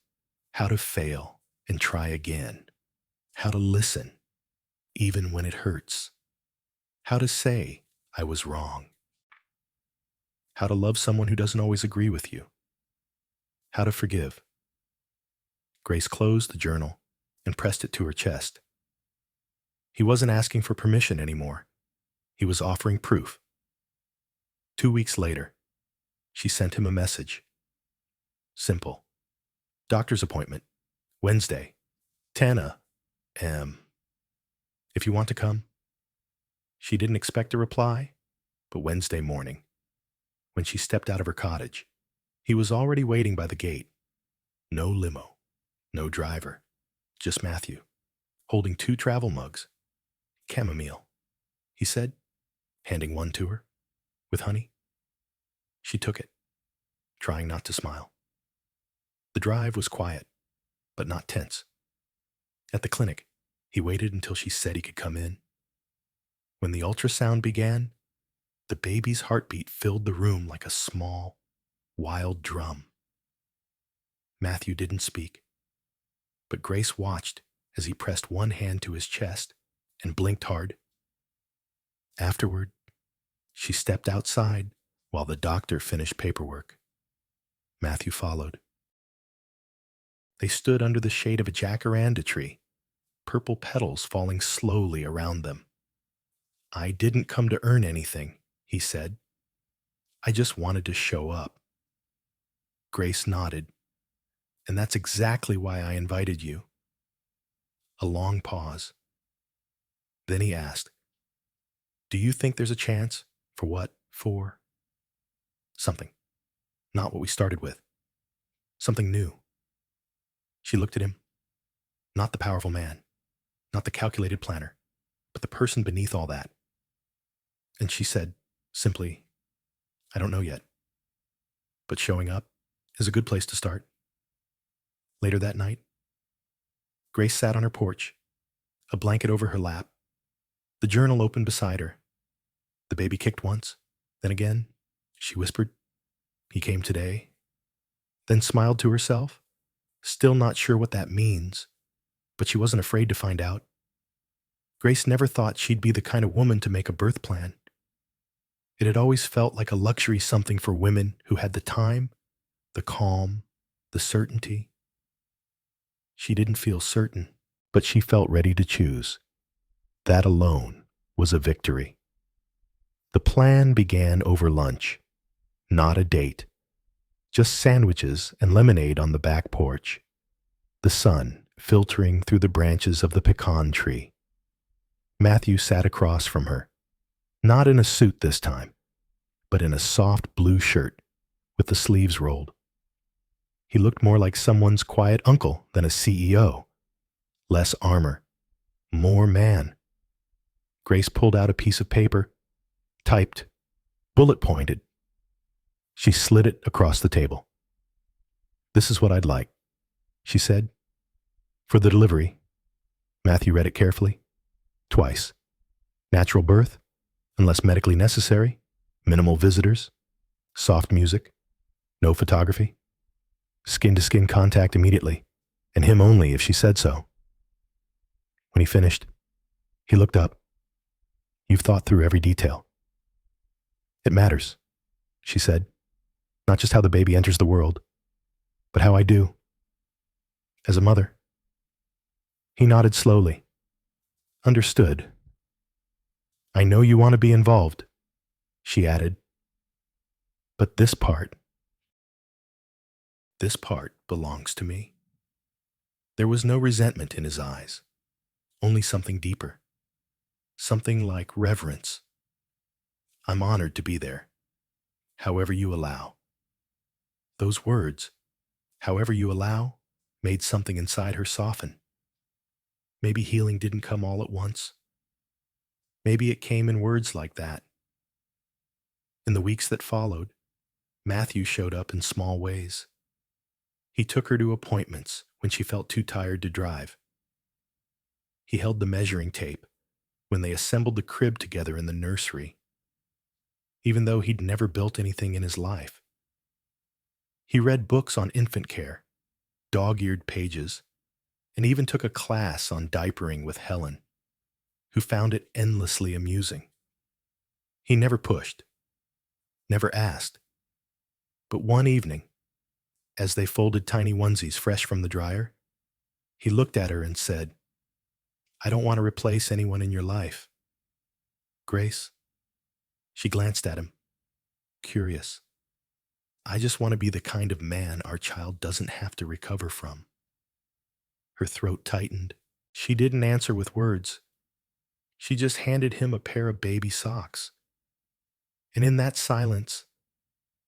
How to fail and try again. How to listen, even when it hurts. How to say I was wrong. How to love someone who doesn't always agree with you. How to forgive. Grace closed the journal and pressed it to her chest. He wasn't asking for permission anymore. He was offering proof. 2 weeks later, she sent him a message. Simple. Doctor's appointment, Wednesday, 10 a.m. If you want to come. She didn't expect a reply, but Wednesday morning, when she stepped out of her cottage, he was already waiting by the gate. No limo, no driver, just Matthew, holding 2 travel mugs. Chamomile, he said, handing one to her, with honey. She took it, trying not to smile. The drive was quiet, but not tense. At the clinic, he waited until she said he could come in. When the ultrasound began, the baby's heartbeat filled the room like a small, wild drum. Matthew didn't speak, but Grace watched as he pressed one hand to his chest and blinked hard. Afterward, she stepped outside while the doctor finished paperwork. Matthew followed. They stood under the shade of a jacaranda tree, purple petals falling slowly around them. "I didn't come to earn anything," he said. "I just wanted to show up." Grace nodded. "And that's exactly why I invited you." A long pause. Then he asked, "Do you think there's a chance for what? For something. Not what we started with. Something new." She looked at him. Not the powerful man, not the calculated planner, but the person beneath all that. And she said, simply, "I don't know yet. But showing up is a good place to start." Later that night, Grace sat on her porch, a blanket over her lap, the journal open beside her. The baby kicked once, then again. She whispered, "He came today," then smiled to herself, still not sure what that means, but she wasn't afraid to find out. Grace never thought she'd be the kind of woman to make a birth plan. It had always felt like a luxury something for women who had the time, the calm, the certainty. She didn't feel certain, but she felt ready to choose. That alone was a victory. The plan began over lunch, not a date, just sandwiches and lemonade on the back porch, the sun filtering through the branches of the pecan tree. Matthew sat across from her, not in a suit this time, but in a soft blue shirt with the sleeves rolled. He looked more like someone's quiet uncle than a CEO. Less armor, more man. Grace pulled out a piece of paper, typed, bullet pointed. She slid it across the table. "This is what I'd like," she said. "For the delivery." Matthew read it carefully. Twice. Natural birth, unless medically necessary, minimal visitors, soft music, no photography, skin-to-skin contact immediately, and him only if she said so. When he finished, he looked up. "You've thought through every detail." "It matters," she said. "Not just how the baby enters the world, but how I do. As a mother." He nodded slowly. "Understood." "I know you want to be involved," she added. "But this part belongs to me." There was no resentment in his eyes, only something deeper, something like reverence. "I'm honored to be there, however you allow." Those words, "however you allow," made something inside her soften. Maybe healing didn't come all at once. Maybe it came in words like that. In the weeks that followed, Matthew showed up in small ways. He took her to appointments when she felt too tired to drive. He held the measuring tape when they assembled the crib together in the nursery, even though he'd never built anything in his life. He read books on infant care, dog-eared pages, and even took a class on diapering with Helen, who found it endlessly amusing. He never pushed, never asked. But one evening, as they folded tiny onesies fresh from the dryer, he looked at her and said, "I don't want to replace anyone in your life, Grace." She glanced at him, curious. "I just want to be the kind of man our child doesn't have to recover from." Her throat tightened. She didn't answer with words. She just handed him a pair of baby socks. And in that silence,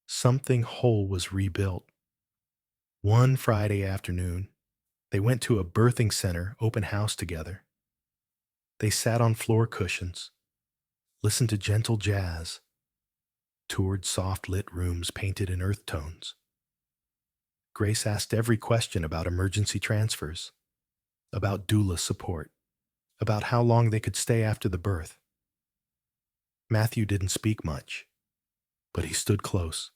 something whole was rebuilt. One Friday afternoon, they went to a birthing center open house together. They sat on floor cushions, listened to gentle jazz, toured soft-lit rooms painted in earth tones. Grace asked every question about emergency transfers, about doula support, about how long they could stay after the birth. Matthew didn't speak much, but he stood close.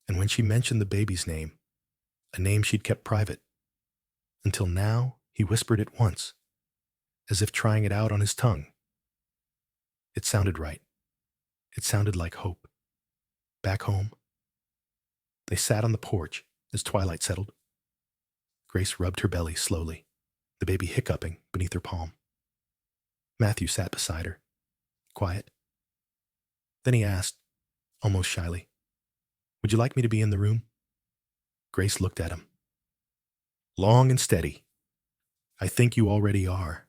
And when she mentioned the baby's name, a name she'd kept private, until now he whispered it once, as if trying it out on his tongue. It sounded right. It sounded like hope. Back home. They sat on the porch as twilight settled. Grace rubbed her belly slowly, the baby hiccuping beneath her palm. Matthew sat beside her, quiet. Then he asked, almost shyly, "Would you like me to be in the room?" Grace looked at him. Long and steady. "I think you already are,"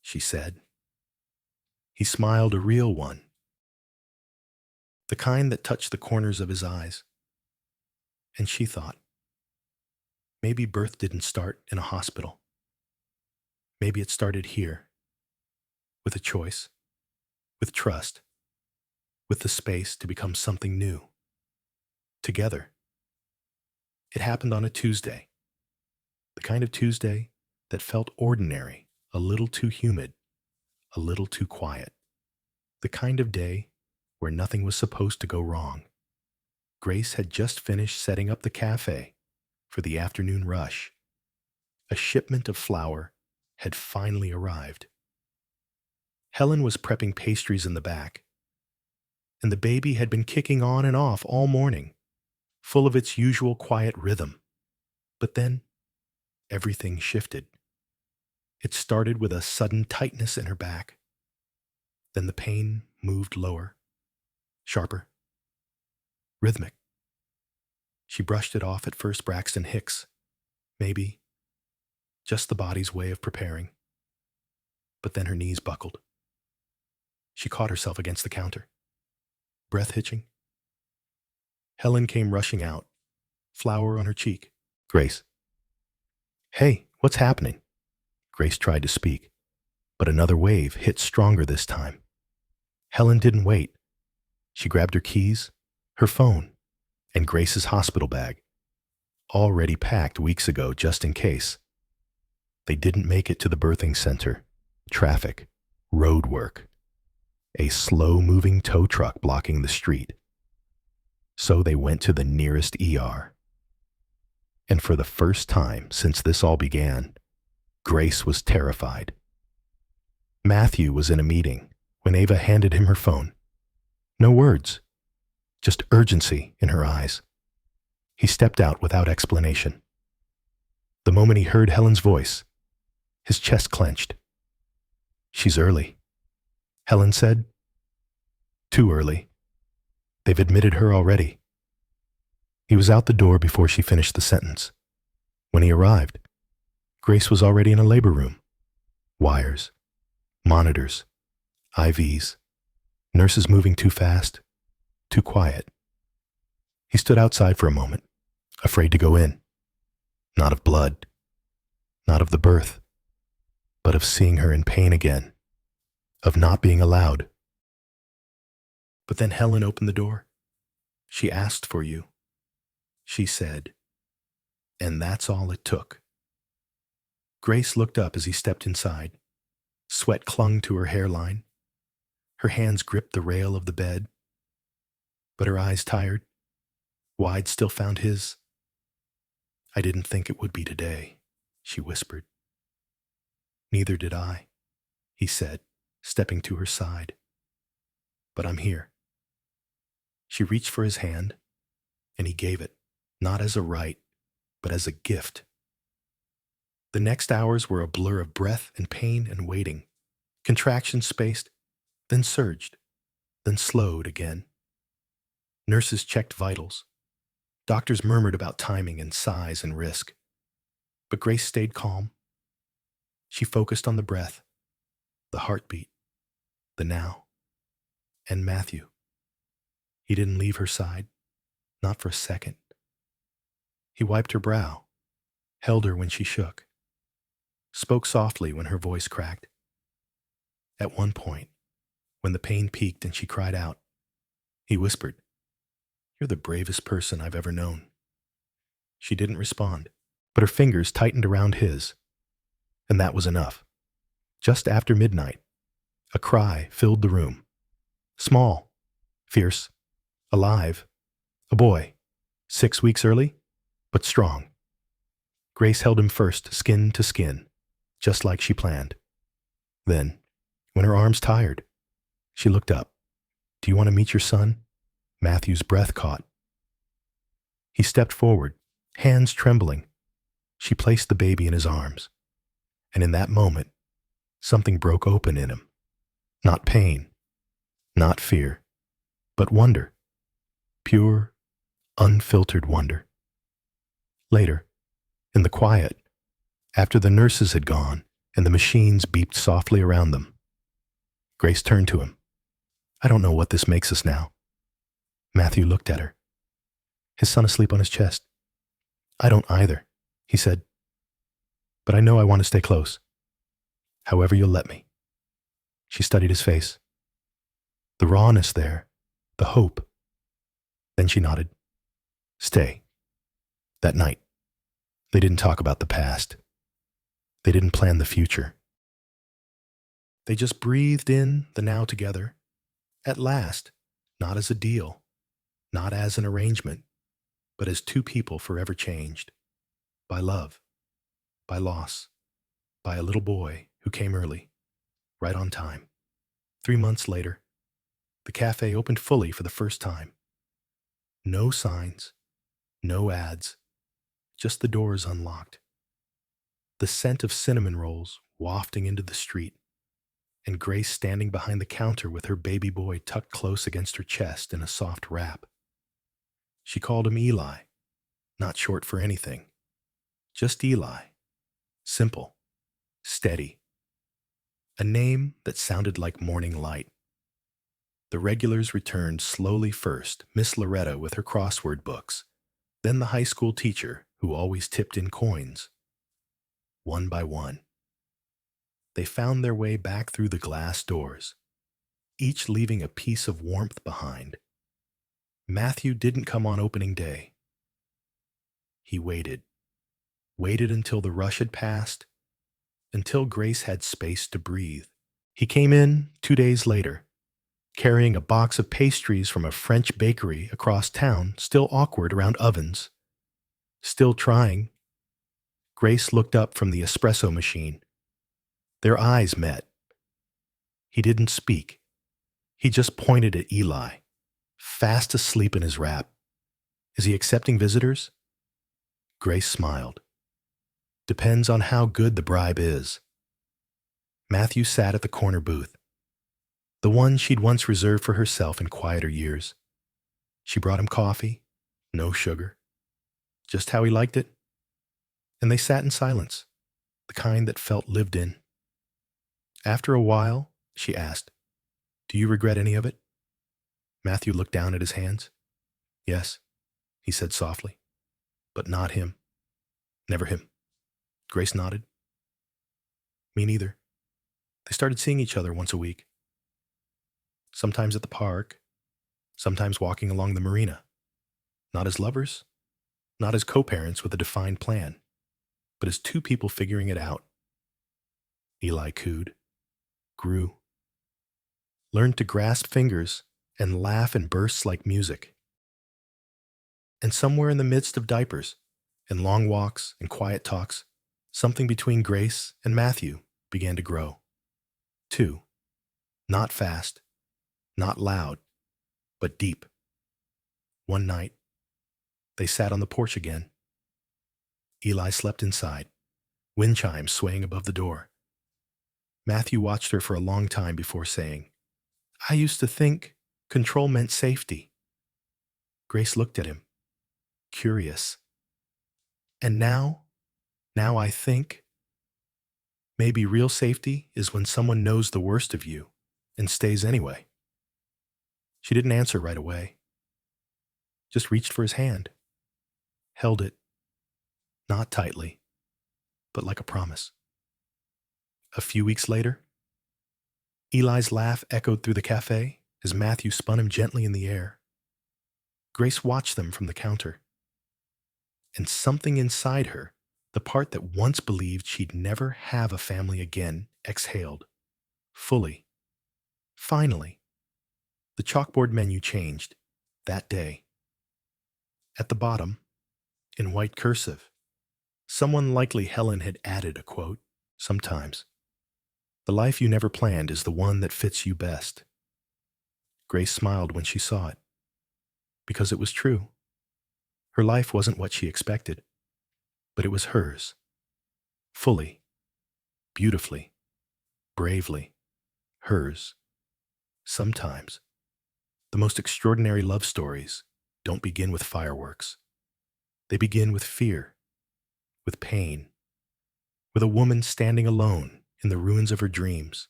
she said. He smiled, a real one, the kind that touched the corners of his eyes. And she thought, maybe birth didn't start in a hospital. Maybe it started here, with a choice, with trust, with the space to become something new. Together. It happened on a Tuesday, the kind of Tuesday that felt ordinary, a little too humid, a little too quiet. The kind of day where nothing was supposed to go wrong. Grace had just finished setting up the cafe for the afternoon rush. A shipment of flour had finally arrived. Helen was prepping pastries in the back, and the baby had been kicking on and off all morning, full of its usual quiet rhythm. But then, everything shifted. It started with a sudden tightness in her back. Then the pain moved lower, sharper, rhythmic. She brushed it off at first Braxton Hicks, maybe, just the body's way of preparing. But then her knees buckled. She caught herself against the counter, breath hitching. Helen came rushing out, flour on her cheek. Grace. Hey, what's happening? Grace tried to speak, but another wave hit stronger this time. Helen didn't wait. She grabbed her keys, her phone, and Grace's hospital bag, already packed weeks ago just in case. They didn't make it to the birthing center. Traffic, road work, a slow-moving tow truck blocking the street. So they went to the nearest ER. And for the first time since this all began, Grace was terrified. Matthew was in a meeting when Ava handed him her phone. No words, just urgency in her eyes. He stepped out without explanation. The moment he heard Helen's voice, his chest clenched. She's early, Helen said. Too early. They've admitted her already. He was out the door before she finished the sentence. When he arrived, Grace was already in a labor room. Wires, monitors, IVs, nurses moving too fast, too quiet. He stood outside for a moment, afraid to go in. Not of blood, not of the birth, but of seeing her in pain again, of not being allowed. But then Helen opened the door. She asked for you. She said, and that's all it took. Grace looked up as he stepped inside. Sweat clung to her hairline. Her hands gripped the rail of the bed. But her eyes tired, wide still found his. I didn't think it would be today, she whispered. Neither did I, he said, stepping to her side. But I'm here. She reached for his hand, and he gave it, not as a right, but as a gift. The next hours were a blur of breath and pain and waiting. Contractions spaced, then surged, then slowed again. Nurses checked vitals. Doctors murmured about timing and size and risk. But Grace stayed calm. She focused on the breath, the heartbeat, the now, and Matthew. He didn't leave her side, not for a second. He wiped her brow, held her when she shook, spoke softly when her voice cracked. At one point, when the pain peaked and she cried out, he whispered, "You're the bravest person I've ever known." She didn't respond, but her fingers tightened around his, and that was enough. Just after midnight, a cry filled the room. Small, fierce, alive, a boy, 6 weeks early, but strong. Grace held him first, skin to skin, just like she planned. Then, when her arms tired, she looked up. "Do you want to meet your son?" Matthew's breath caught. He stepped forward, hands trembling. She placed the baby in his arms, and in that moment, something broke open in him. Not pain, not fear, but wonder. Pure, unfiltered wonder. Later, in the quiet, after the nurses had gone and the machines beeped softly around them, Grace turned to him. "I don't know what this makes us now." Matthew looked at her, his son asleep on his chest. "I don't either," he said. "But I know I want to stay close. However you'll let me." She studied his face. The rawness there, the hope. Then she nodded. "Stay." That night, they didn't talk about the past. They didn't plan the future. They just breathed in the now together. At last, not as a deal, not as an arrangement, but as two people forever changed. By love, by loss, by a little boy who came early, right on time. 3 months later, the cafe opened fully for the first time. No signs, no ads, just the doors unlocked. The scent of cinnamon rolls wafting into the street, and Grace standing behind the counter with her baby boy tucked close against her chest in a soft wrap. She called him Eli, not short for anything. Just Eli. Simple. Steady. A name that sounded like morning light. The regulars returned slowly first, Miss Loretta with her crossword books, then the high school teacher who always tipped in coins. One by one. They found their way back through the glass doors, each leaving a piece of warmth behind. Matthew didn't come on opening day. He waited until the rush had passed, until Grace had space to breathe. He came in 2 days later, carrying a box of pastries from a French bakery across town, still awkward around ovens. Still trying. Grace looked up from the espresso machine. Their eyes met. He didn't speak. He just pointed at Eli, fast asleep in his wrap. Is he accepting visitors? Grace smiled. Depends on how good the bribe is. Matthew sat at the corner booth, the one she'd once reserved for herself in quieter years. She brought him coffee, no sugar, just how he liked it. And they sat in silence, the kind that felt lived in. After a while, she asked, "Do you regret any of it?" Matthew looked down at his hands. "Yes," he said softly, "but not him. Never him." Grace nodded. "Me neither." They started seeing each other once a week. Sometimes at the park, sometimes walking along the marina. Not as lovers, not as co-parents with a defined plan, but as two people figuring it out. Eli cooed, grew, learned to grasp fingers and laugh in bursts like music. And somewhere in the midst of diapers and long walks and quiet talks, something between Grace and Matthew began to grow. Two. Not fast, not loud, but deep. One night, they sat on the porch again. Eli slept inside, wind chimes swaying above the door. Matthew watched her for a long time before saying, "I used to think control meant safety." Grace looked at him, curious. "And now I think maybe real safety is when someone knows the worst of you and stays anyway." She didn't answer right away, just reached for his hand, held it, not tightly, but like a promise. A few weeks later, Eli's laugh echoed through the cafe as Matthew spun him gently in the air. Grace watched them from the counter, and something inside her, the part that once believed she'd never have a family again, exhaled. Fully. Finally. The chalkboard menu changed, that day. At the bottom, in white cursive, someone likely Helen had added a quote, "Sometimes. The life you never planned is the one that fits you best." Grace smiled when she saw it, because it was true. Her life wasn't what she expected, but it was hers. Fully, beautifully, bravely, hers. Sometimes. The most extraordinary love stories don't begin with fireworks. They begin with fear, with pain, with a woman standing alone in the ruins of her dreams,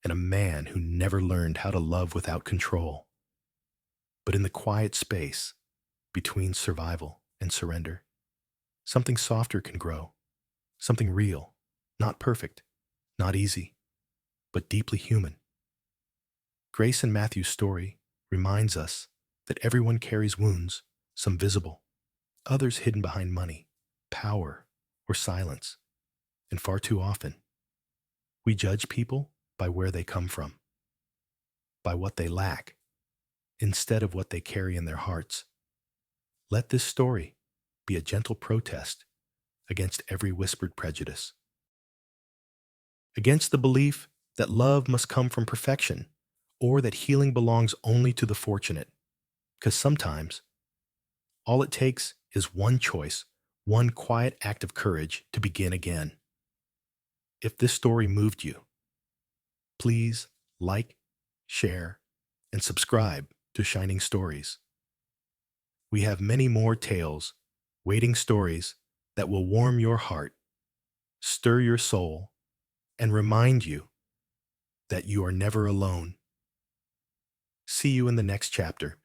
and a man who never learned how to love without control. But in the quiet space between survival and surrender, something softer can grow, something real, not perfect, not easy, but deeply human. Grace and Matthew's story reminds us that everyone carries wounds, some visible, others hidden behind money, power, or silence. And far too often, we judge people by where they come from, by what they lack, instead of what they carry in their hearts. Let this story be a gentle protest against every whispered prejudice, against the belief that love must come from perfection or that healing belongs only to the fortunate. Because sometimes, all it takes is one choice, one quiet act of courage to begin again. If this story moved you, Please like, share, and subscribe to Shining Stories. We have many more tales, waiting stories that will warm your heart, stir your soul, and remind you that you are never alone. See you in the next chapter.